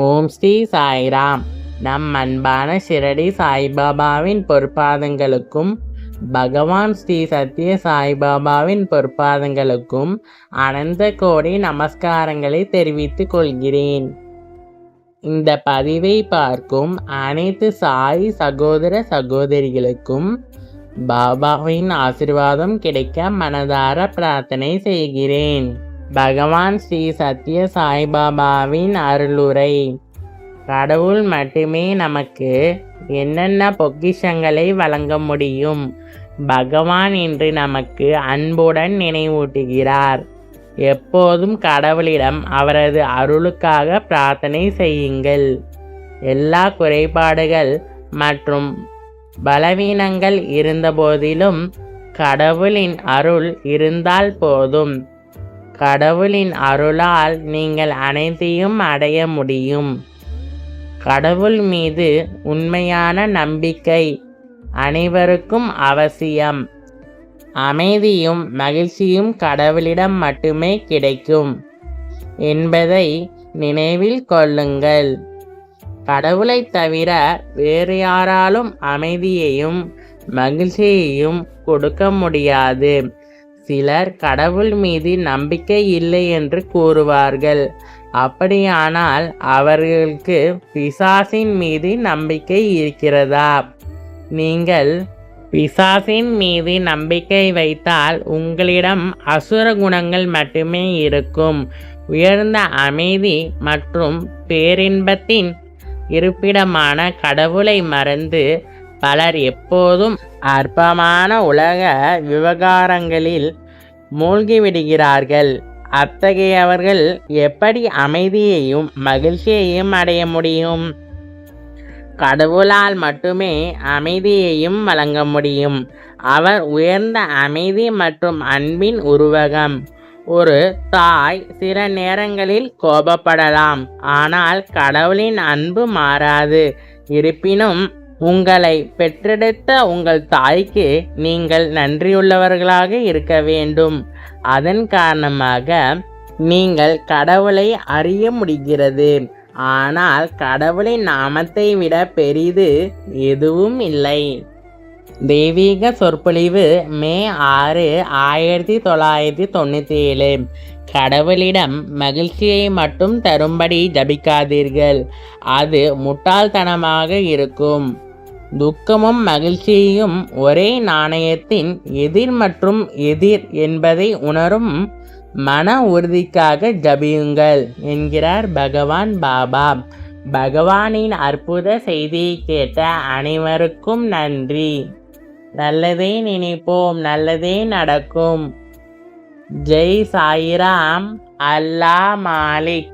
ஓம் ஸ்ரீ சாய்ராம். நம் அன்பான ஷிரடி சாய்பாபாவின் பொற்பாதங்களுக்கும் பகவான் ஸ்ரீ சத்ய சாய்பாபாவின் பொற்பாதங்களுக்கும் அனந்த கோடி நமஸ்காரங்களை தெரிவித்துக் கொள்கிறேன். இந்த பதிவை பார்க்கும் அனைத்து சாய் சகோதர சகோதரிகளுக்கும் பாபாவின் ஆசீர்வாதம் கிடைக்க மனதார பிரார்த்தனை செய்கிறேன். பகவான் ஸ்ரீ சத்ய சாய்பாபாவின் அருளுரை. கடவுள் மட்டுமே நமக்கு என்னென்ன பொக்கிஷங்களை வழங்க முடியும். பகவான் இன்று நமக்கு அன்புடன் நினைவூட்டுகிறார். எப்போதும் கடவுளிடம் அவரது அருளுக்காக பிரார்த்தனை செய்யுங்கள். எல்லா குறைபாடுகள் மற்றும் பலவீனங்கள் இருந்தபோதிலும் கடவுளின் அருள் இருந்தால் போதும். கடவுளின் அருளால் நீங்கள் அனைத்தையும் அடைய முடியும். கடவுள் மீது உண்மையான நம்பிக்கை அனைவருக்கும் அவசியம். அமைதியும் மகிழ்ச்சியும் கடவுளிடம் மட்டுமே கிடைக்கும் என்பதை நினைவில் கொள்ளுங்கள். கடவுளை தவிர வேறு யாராலும் அமைதியையும் மகிழ்ச்சியையும் கொடுக்க முடியாது. சிலர் கடவுள் மீது நம்பிக்கை இல்லை என்று கூறுவார்கள். அப்படியானால் அவர்களுக்கு பிசாசின் மீது நம்பிக்கை இருக்கிறதா? நீங்கள் பிசாசின் மீது நம்பிக்கை வைத்தால் உங்களிடம் அசுர குணங்கள் மட்டுமே இருக்கும். உயர்ந்த அமைதி மற்றும் பேரின்பத்தின் இருப்பிடமான கடவுளை மறந்து பலர் எப்போதும் அற்பமான உலக விவகாரங்களில் மூழ்கிவிடுகிறார்கள். அத்தகையவர்கள் எப்படி அமைதியையும் மகிழ்ச்சியையும் அடைய முடியும்? கடவுளால் மட்டுமே அமைதியையும் வழங்க முடியும். அவர் உயர்ந்த அமைதி மற்றும் அன்பின் உருவகம். ஒரு தாய் சில நேரங்களில் கோபப்படலாம், ஆனால் கடவுளின் அன்பு மாறாது. இருப்பினும் உங்களை பெற்றெடுத்த உங்கள் தாய்க்கு நீங்கள் நன்றியுள்ளவர்களாக இருக்க வேண்டும். அதன் காரணமாக நீங்கள் கடவுளை அறிய முடிகிறது. ஆனால் கடவுளின் நாமத்தை விட பெரிது எதுவும் இல்லை. தெய்வீக சொற்பொழிவு மே 6, 1997. கடவுளிடம் மகிழ்ச்சியை மட்டும் தரும்படி ஜபிக்காதீர்கள். அது முட்டாள்தனமாக இருக்கும். துக்கமும் மகிழ்ச்சியும் ஒரே நாணயத்தின் எதிர் மற்றும் எதிர் என்பதை உணரும் மன உறுதிக்காக ஜபியுங்கள் என்கிறார் பகவான் பாபா. பகவானின் அற்புத செய்தியை கேட்ட அனைவருக்கும் நன்றி. நல்லதே நினைப்போம், நல்லதே நடக்கும். ஜெய் சாய்ராம். அல்லாஹ் மாலிக்.